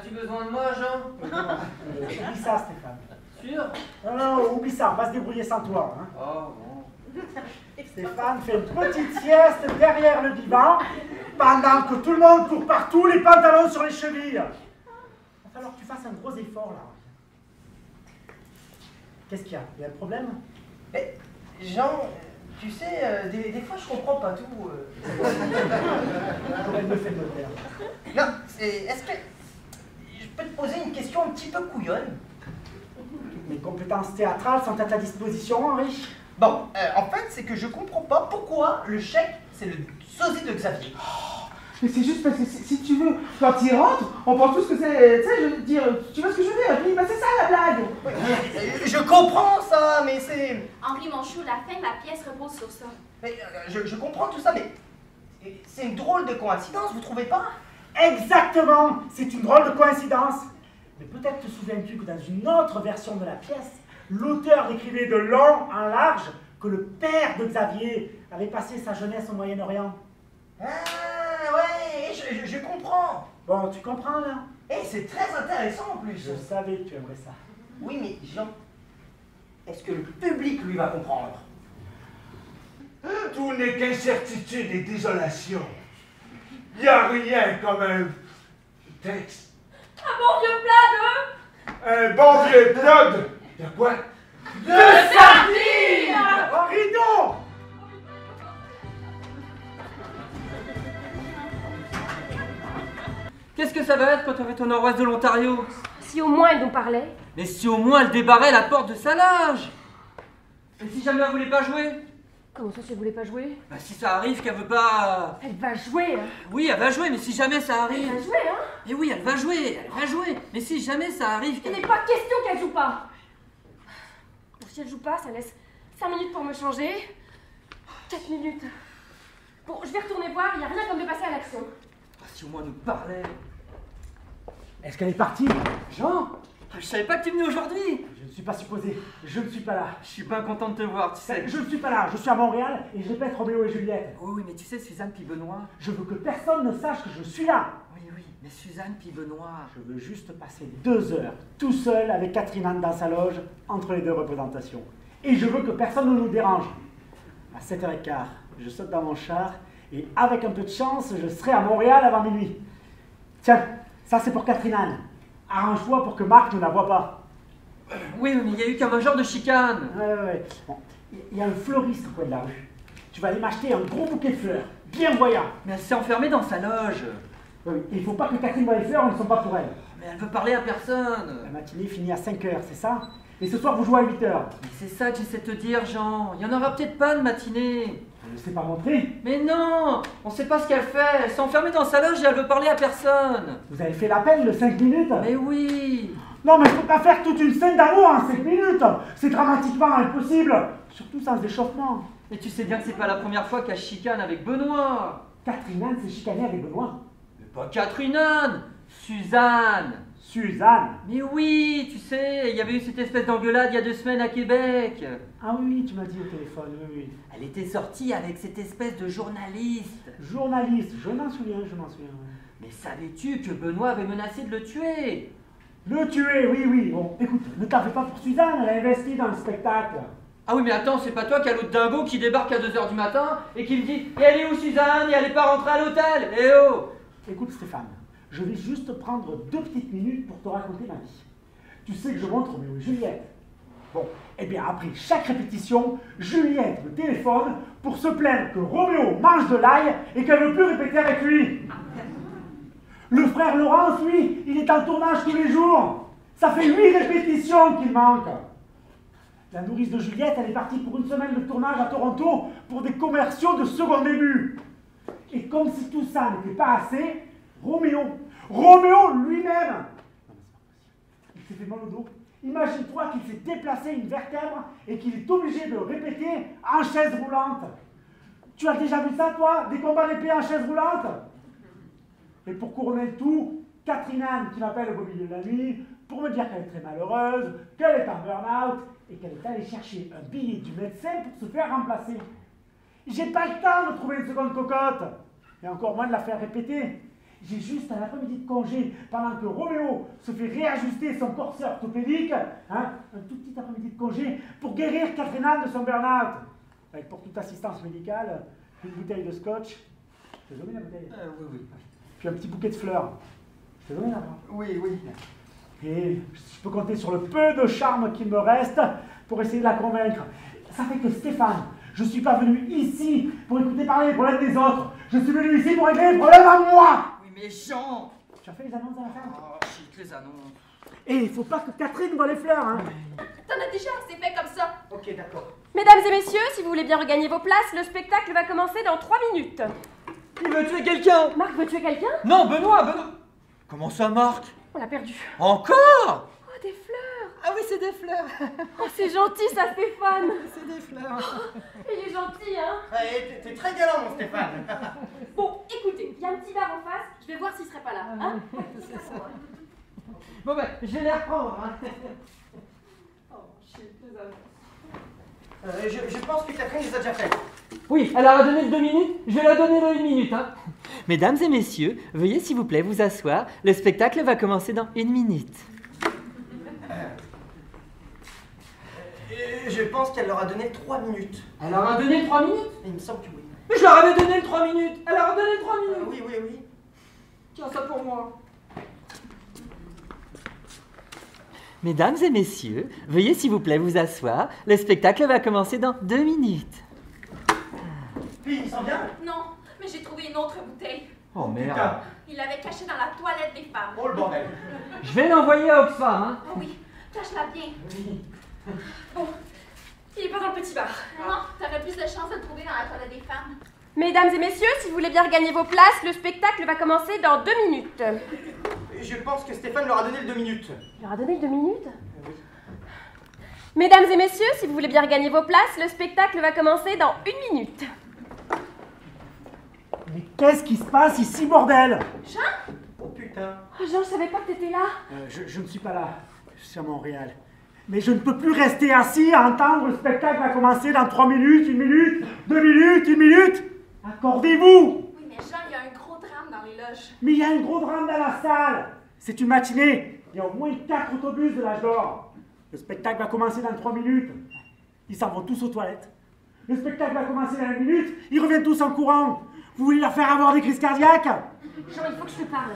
As-tu besoin de moi, Jean? Oublie ça, Stéphane. Sûr? Non, oublie ça, on va se débrouiller sans toi. Hein. Oh, bon. Stéphane fait une petite sieste derrière le divan, pendant que tout le monde court partout, les pantalons sur les chevilles. Il va falloir que tu fasses un gros effort, là. Qu'est-ce qu'il y a? Il y a un problème? Jean, tu sais, des fois je comprends pas tout. J'aurais mieux fait de le faire. Non, est-ce que je peux te poser une question un petit peu couillonne? Mes compétences théâtrales sont à ta disposition, Henri. Bon, en fait, c'est que je comprends pas pourquoi le chèque, c'est le sosie de Xavier. Mais c'est juste parce que si tu veux, quand il rentre, on pense tous que c'est. Tu sais, je veux dire, tu vois ce que je veux dire? Et puis, bah, c'est ça la blague! Je comprends ça, mais c'est. Henri, mon chou, la fin de la pièce repose sur ça. Mais, je comprends tout ça, mais. C'est une drôle de coïncidence, vous trouvez pas? Exactement! C'est une drôle de coïncidence. Mais peut-être te souviens-tu que dans une autre version de la pièce, l'auteur décrivait de long en large que le père de Xavier avait passé sa jeunesse au Moyen-Orient. Ah, ouais, je comprends. Bon, tu comprends, là? Et c'est très intéressant en plus. Je savais que tu aimerais ça. Oui, mais Jean, est-ce que le public, lui, va comprendre? Tout n'est qu'incertitude et désolation. Il n'y a rien comme un texte. Un bon vieux plat Un bon vieux plat de quoi? de sardines! Oh, rideau! Qu'est-ce que ça va être quand on est au nord-ouest de l'Ontario? Si au moins elle nous parlait. Mais si au moins elle débarrait la porte de sa loge! Et si jamais elle voulait pas jouer? Comment ça, si elle voulait pas jouer? Bah si ça arrive qu'elle veut pas... Elle va jouer, hein? Oui, elle va jouer, mais si jamais ça Elle arrive... va jouer, hein? Et oui, elle va jouer, mais si jamais ça arrive Il qu'elle... n'est pas question qu'elle joue pas. Bon, si elle joue pas, ça laisse 5 minutes pour me changer. 4 minutes. Bon, je vais retourner voir, il n'y a rien comme de passer à l'action. Ah, si au moins elle nous parlait... Est-ce qu'elle est partie? Jean, je savais pas que tu venais aujourd'hui. Je ne suis pas supposé. Je ne suis pas là. Je suis pas content de te voir, tu sais. Je ne suis pas là. Je suis à Montréal et je répète Roméo et Juliette. Oui, oui, mais tu sais, Suzanne puis Benoît... Je veux que personne ne sache que je suis là. Oui, oui, mais Suzanne puis Benoît... Je veux juste passer 2 heures tout seul avec Catherine Anne dans sa loge entre les 2 représentations. Et je veux que personne ne nous dérange. À 7h15, je saute dans mon char et avec un peu de chance, je serai à Montréal avant minuit. Tiens, ça c'est pour Catherine Anne. Arrange-toi pour que Marc ne la voie pas. Oui, mais il y a eu comme un genre de chicane. Ouais. Bon, il y a un fleuriste au coin de la rue. Tu vas aller m'acheter un gros bouquet de fleurs, bien voyant. Mais elle s'est enfermée dans sa loge. Oui, il ne faut pas que Catherine voie les fleurs, elles ne sont pas pour elle. Mais elle veut parler à personne. La matinée finit à 5h, c'est ça? Et ce soir, vous jouez à 8h. Mais c'est ça que j'essaie de te dire, Jean. Il y en aura peut-être pas de matinée. Je ne sais pas montrer. Mais non, on sait pas ce qu'elle fait. Elle s'est enfermée dans sa loge et elle veut parler à personne. Vous avez fait l'appel de 5 minutes? Mais oui. Non, mais je peux pas faire toute une scène d'amour en 5 minutes. C'est dramatiquement impossible. Surtout sans échauffement. Mais tu sais bien que c'est pas la première fois qu'elle chicane avec Benoît. Catherine Anne s'est chicanée avec Benoît. Mais pas Catherine Anne, Suzanne. Suzanne. Mais oui, tu sais, il y avait eu cette espèce d'engueulade il y a 2 semaines à Québec. Ah oui, tu m'as dit au téléphone, oui. Elle était sortie avec cette espèce de journaliste. Journaliste, je m'en souviens. Oui. Mais savais-tu que Benoît avait menacé de le tuer? Le tuer, oui. Bon, écoute, ne t'en fais pas pour Suzanne, elle a investi dans le spectacle. Ah oui, mais attends, c'est pas toi qui as l'autre dingo qui débarque à 2h du matin et qui me dit « Et elle est où Suzanne? Et elle est pas rentrée à l'hôtel? Eh oh !» Écoute Stéphane, je vais juste prendre 2 petites minutes pour te raconter ma vie. Tu sais que je montre Roméo et Juliette. Bon, eh bien après chaque répétition, Juliette me téléphone pour se plaindre que Roméo mange de l'ail et qu'elle ne veut plus répéter avec lui. Le frère Laurence, lui, il est en tournage tous les jours. Ça fait 8 répétitions qu'il manque. La nourrice de Juliette, elle est partie pour 1 semaine de tournage à Toronto pour des commerciaux de second début. Et comme si tout ça n'était pas assez, Roméo lui-même, il s'est fait mal au dos. Imagine-toi qu'il s'est déplacé une vertèbre et qu'il est obligé de répéter en chaise roulante. Tu as déjà vu ça, toi, des combats d'épée en chaise roulante? Et pour couronner le tout, Catherine Anne qui m'appelle au milieu de la nuit pour me dire qu'elle est très malheureuse, qu'elle est en burn-out et qu'elle est allée chercher un billet du médecin pour se faire remplacer. J'ai pas le temps de trouver une seconde cocotte, et encore moins de la faire répéter. J'ai juste un après-midi de congé pendant que Roméo se fait réajuster son corset orthopédique, hein, un tout petit après-midi de congé pour guérir Catherine Anne de son burn-out. Avec pour toute assistance médicale, une bouteille de scotch. Je t'ai donné la bouteille. Oui. Puis un petit bouquet de fleurs. Je t'ai donné la fleur. Oui. Et je peux compter sur le peu de charme qu'il me reste pour essayer de la convaincre. Ça fait que Stéphane, je ne suis pas venu ici pour écouter parler des problèmes des autres. Je suis venu ici pour régler les problèmes à moi. Oui, mais Jean! Tu as fait les annonces à la ferme? Oh, shit, les annonces. Et il faut pas que Catherine voit les fleurs, hein. T'en as déjà assez fait comme ça. Ok, d'accord. Mesdames et messieurs, si vous voulez bien regagner vos places, le spectacle va commencer dans 3 minutes. Il veut tuer quelqu'un! Marc veut tuer quelqu'un? Non, Benoît! Comment ça, Marc? On l'a perdu. Encore? Oh, des fleurs! Ah oui, c'est des fleurs! Oh, c'est gentil ça, Stéphane! C'est des fleurs! Il est gentil, hein? Ouais, t'es très galant, mon Stéphane. Bon, écoutez, il y a un petit bar en face, je vais voir s'il serait pas là, hein? C'est ça. Bon ben, je vais les reprendre, hein. Oh, shit, les annonces. Je pense que Catherine les a déjà faites. Oui, elle a donné le 2 minutes, je vais la donner le 1 minute, hein. Mesdames et messieurs, veuillez s'il vous plaît vous asseoir. Le spectacle va commencer dans 1 minute. Je pense qu'elle leur a donné 3 minutes. Elle leur a donné 3 minutes? Il me semble que oui. Mais je leur avais donné le 3 minutes. Elle leur a donné le 3 minutes. Oui. Tiens, ça pour moi. Mesdames et messieurs, veuillez s'il vous plaît vous asseoir. Le spectacle va commencer dans 2 minutes. Puis, il sent bien. Non, mais j'ai trouvé une autre bouteille. Oh merde. Putain. Il l'avait cachée dans la toilette des femmes. Oh le bordel. Je vais l'envoyer à Oxfam, hein. Oh oui, cache-la bien. Bon, il est pas dans le petit bar. Non, t'aurais plus de chance de le trouver dans la toilette des femmes. Mesdames et messieurs, si vous voulez bien regagner vos places, le spectacle va commencer dans 2 minutes. Je pense que Stéphane leur a donné le 2 minutes. Il leur a donné 2 minutes? Mesdames et messieurs, si vous voulez bien regagner vos places, le spectacle va commencer dans 1 minute. Mais qu'est-ce qui se passe ici, bordel? Oh putain. Oh Jean, je savais pas que t'étais là. Je ne suis pas là. Je suis à Montréal. Mais je ne peux plus rester assis à entendre le spectacle va commencer dans 3 minutes, 1 minute, 2 minutes, 1 minute. Accordez-vous. Oui, mais Jean, il y a un gros drame dans les loges. Mais il y a un gros drame dans la salle. C'est une matinée. Il y a au moins 4 autobus de l'âge d'or. Le spectacle va commencer dans 3 minutes. Ils s'en vont tous aux toilettes. Le spectacle va commencer dans 1 minute. Ils reviennent tous en courant. Vous voulez leur faire avoir des crises cardiaques? Jean, il faut que je te parle.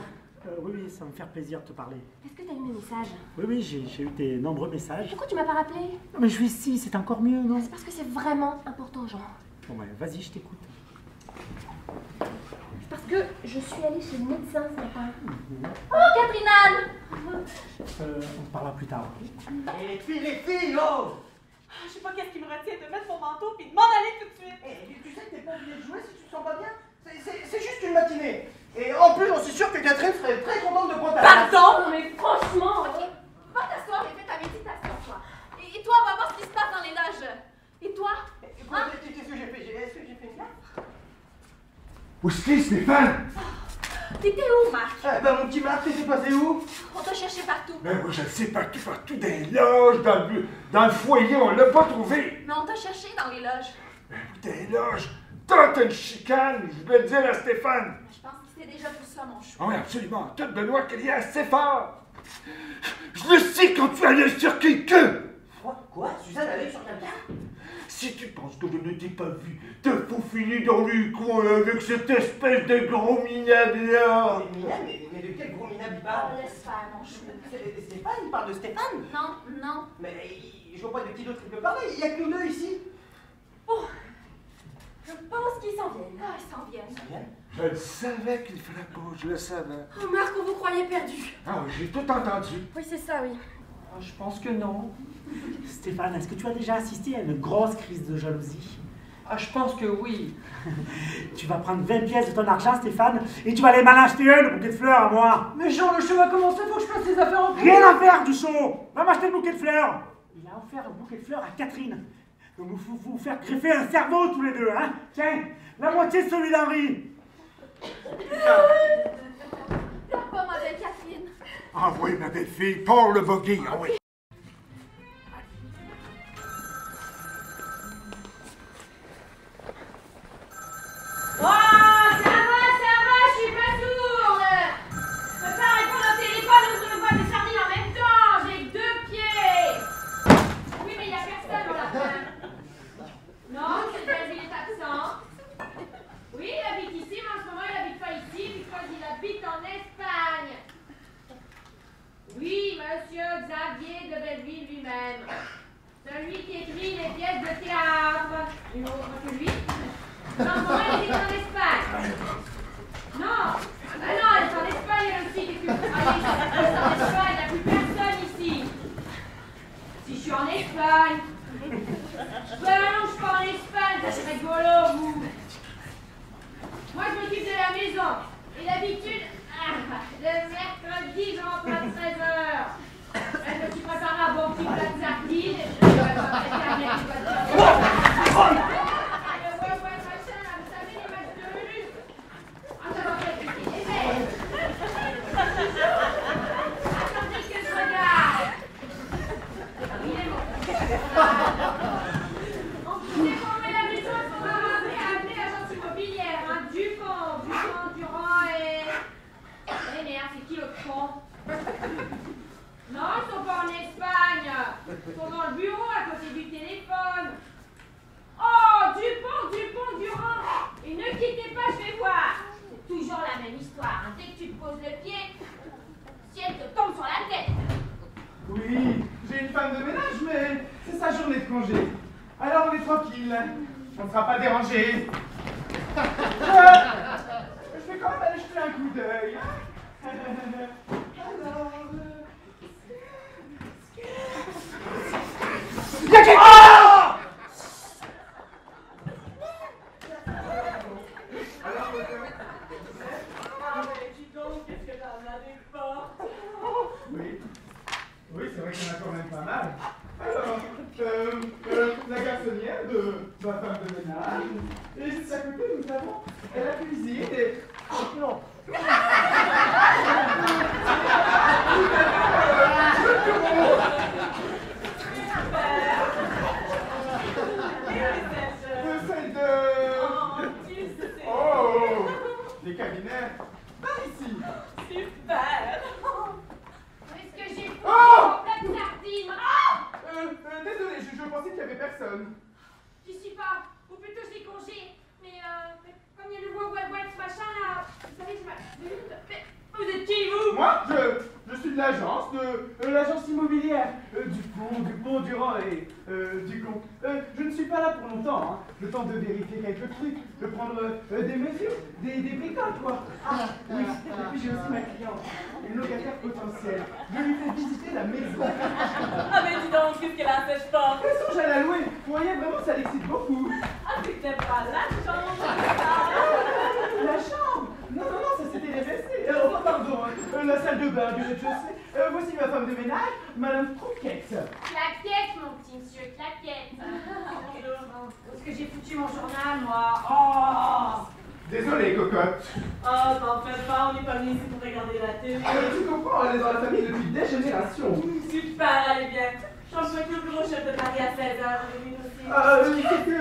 Oui, ça va me faire plaisir de te parler. Est-ce que t'as eu mes messages? Oui, j'ai eu tes nombreux messages. Pourquoi tu m'as pas rappelé? Non, mais je suis ici, c'est encore mieux, non? C'est parce que c'est vraiment important, Jean. Bon, ben, vas-y, je t'écoute. C'est parce que je suis allée chez le médecin ce matin. Oh, Catherine Anne! On te parlera plus tard. Les filles, oh. Je sais pas qu'est-ce qui me retient de mettre mon manteau puis de m'en aller tout de suite. Tu sais que t'es pas obligé de jouer si tu te sens pas bien. C'est juste une matinée. Et en plus, j'en suis sûr que Catherine serait très contente de prendre ta place. Pardon, mais franchement... Ok, va t'asseoir et fais ta méditation, toi. Et toi, va voir ce qui se passe dans les loges. Et toi? Qu'est-ce que j'ai fait? Est-ce que j'ai fait une gaffe? Où est-ce Stéphane? T'étais où, Marc? Ben mon petit Marc, t'étais passé où? On t'a cherché partout. Ben moi je le sais partout, dans les loges, dans le foyer, on l'a pas trouvé. Mais on t'a cherché dans les loges. Ben dans les loges, t'as une chicane, je vais le dire à Stéphane. Je pense que c'était déjà tout ça, mon chou. Ah oui, absolument, tout Benoît criait assez fort. Je le sais quand tu allais sur quelqu'un. Quoi? Suzanne allait sur quelqu'un? Si tu penses que je ne t'ai pas vu te faufiler dans le coin avec cette espèce de gros minable-là. Mais de quel gros minable il Oh, parle? laisse faire, mon chou. Stéphane, il parle de Stéphane? Non. Mais je vois pas de qui d'autre il peut parler, il y a que nous deux ici. Je pense qu'ils s'en viennent. Ah, ils s'en viennent. Je le savais qu'il ferait pas, je le savais. Oh Marc, on vous croyait perdu. Ah oui, j'ai tout entendu. Oui, c'est ça, oui. Je pense que non. Stéphane, est-ce que tu as déjà assisté à une grosse crise de jalousie? Ah, je pense que oui. Tu vas prendre 20 pièces de ton argent, Stéphane, et tu vas aller m'en acheter un, le bouquet de fleurs à moi. Mais Jean, le show va commencer, faut que je fasse les affaires en plus. Rien à faire du show. Va m'acheter le bouquet de fleurs. Il a offert un bouquet de fleurs à Catherine. Donc vous vous faire greffer un cerveau tous les deux, hein? Tiens, la moitié de celui d'Henri. Pleure pas, ma belle Catherine. Ah oui, ma belle fille, pars le buggy, ah oui. Oh, ça va, je suis pas sourde. Xavier de Belleville lui-même. Celui qui écrit les pièces de théâtre. Une autre que lui. Jean Morin est en Espagne. Non, ah non, elle est en Espagne elle aussi. Qu'est-ce que vous croyez? Elle est en Espagne, il n'y a plus personne ici. Si je suis en Espagne. Ben non, je suis pas en Espagne, ça c'est rigolo, vous. Moi, je m'occupe de la maison. Et d'habitude, le mercredi, je rentre à 13h. Je me suis préparé un bon petit plat de sardines. Et je vais faire bien une bonne machin, là, vous savez, les matchs de rue. Ah, ça va pas être les mecs. Attendez que je regarde. Il est bon. On défendrait la maison, il faudra appeler l'agence immobilière, hein. Dupont, Durand et... Eh merde, c'est qui l'autre con? Non, ils sont pas en Espagne. Ils sont dans le bureau à côté du téléphone. Oh, Dupont, Durand. Et ne quittez pas, je vais voir. C'est toujours la même histoire, hein. Dès que tu te poses le pied, le ciel te tombe sur la tête. Oui, j'ai une femme de ménage, mais c'est sa journée de congé. Alors on est tranquille. On ne sera pas dérangé. Je vais quand même aller jeter un coup d'œil. Alors... Ah! Oui, c'est vrai qu'il y en a quand même pas mal. Alors, la garçonnière de ma femme de ménage. Et juste à côté, nous avons la cuisine et... Non. Oh, des cabinets par ici. Super. Est-ce que j'ai foutu Oh mon plat de sardines? Désolé, je pensais qu'il n'y avait personne. J'y suis pas, ou plutôt j'ai congé. Mais comme il y a le ce machin là, vous savez, je m'appelle. Vous êtes qui, vous? Moi, je suis de l'agence immobilière Dupont, Durand et Ducon. Je ne suis pas là pour longtemps, hein. Le temps de vérifier quelques trucs, de prendre des mesures, des bricoles, quoi. Ah, oui, et puis j'ai aussi ma cliente, une locataire potentielle. Je lui fais visiter la maison. Ah, mais dis donc, qu'est-ce qu'elle a fait sport? Mais songe à la louer. Vous voyez, vraiment, ça l'excite beaucoup. Ah, c'était pas la chambre. La chambre? Non, ça c'était les WC. Oh, pardon, la salle de bain du rez-de-chaussée. Voici ma femme de ménage, Madame Trouquette. Claquette, mon petit monsieur, claquette. Est-ce que j'ai foutu mon journal, moi? Oh! Désolé, cocotte. Oh, t'en fais pas, on n'est pas venu ici pour regarder la télé. Tu comprends, elle est dans la famille depuis des générations. Super, allez bien. Je pense que le gros chef de Paris à 16h, on est aussi. C'est que...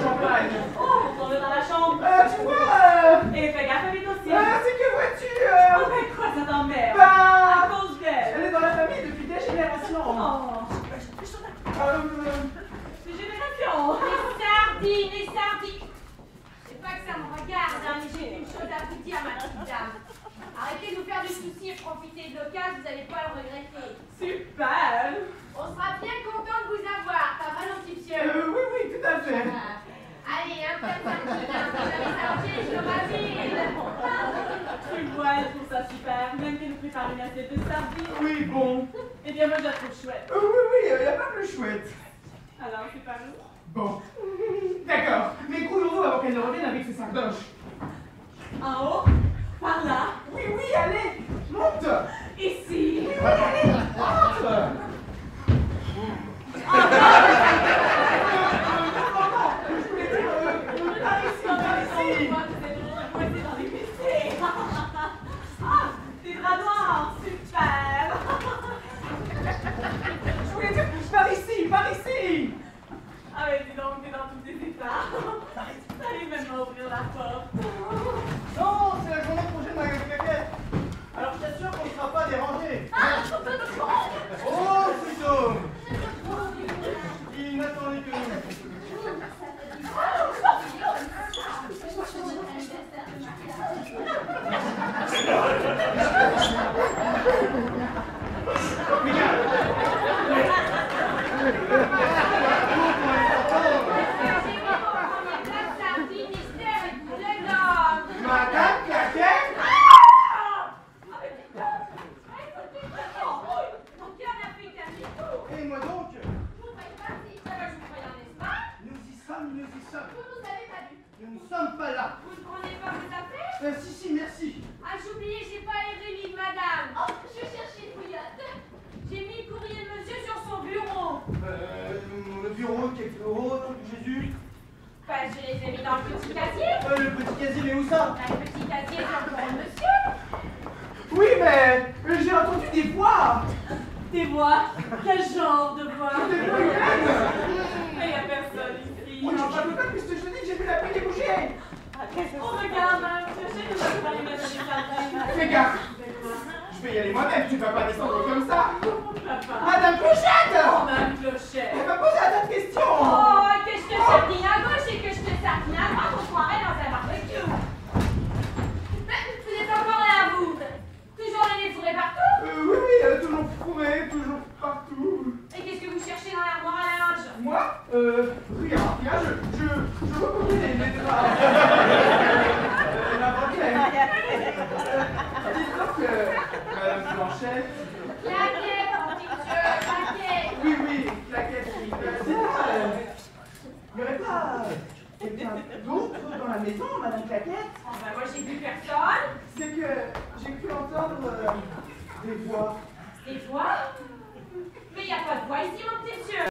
champagne. Oh, on est dans la chambre. Tu vois... Et fais gaffe à vite aussi. c'est que vois-tu... Oh, mais quoi, ça t'emmerde? Bah... À cause d'elle. Elle est dans la famille depuis des générations. Oh. Des générations. Les sardines. C'est pas que ça me regarde, hein, mais j'ai une chose à vous dire, ma petite dame. Arrêtez de nous faire du souci et profitez de l'occasion, vous n'allez pas le regretter. Super. On sera bien content de vous avoir, pas vrai, mon petit monsieur? Oui, tout à fait. Allez, un peu de sardine, vous avez sorti, je le ravise. Tu vois, elle trouve ça super, même qu'elle nous prépare une assiette de sardines. Oui, bon. Eh bien, moi, je la trouve chouette. Oui, y a pas plus chouette. Alors, c'est pas nous. Bon. D'accord, mais coulons-nous avant qu'elle ne revienne avec ses sardoches. En haut? Par là? Oui, allez, monte. Ici? Oui, allez, monte. Des draps noirs, super. Je voulais dire, par ici. Ah mais dis donc, t'es dans tous tes états. T'arrives même à ouvrir la porte. Non, c'est la journée prochaine, ma caquette. Alors je t'assure qu'on ne sera pas dérangé. Ah, La petite Asie est encore monsieur. Oui, mais j'ai entendu des voix. Des voix? Quel genre de voix? Des voix humaines. Mais il n'y a personne ici. Oui, non, pas de puisque je te dis que j'ai vu la pluie déboucher. Oh, regarde, Madame Clocher, nous allons pas les mettre des salades. Fais gaffe. Je vais y aller moi-même, tu vas pas descendre comme ça. Papa. Madame Clochette. Oh, Madame Clochette. Elle m'a posé un tas de questions. Oh, que je te sardine à gauche et que je te sardine à droite, on croirait dans un barbecue. Mais vous êtes encore là, vous? Toujours le nez fourré partout? Oui, toujours fourré, toujours partout. Et qu'est-ce que vous cherchez dans l'armoire à linge? Moi rien, je recommande les draps. La banquette. Dites-donc que Madame Blanchette... Claquette, mon petit Dieu, claquette. Oui, claquette, oui. Dites-moi, il n'y aurait pas quelqu'un d'autre dans la maison, Madame Claquette? Oh, ben moi j'ai vu personne. C'est que j'ai cru entendre des voix. Des voix? Mais il n'y a pas de voix ici, mon petit Dieu.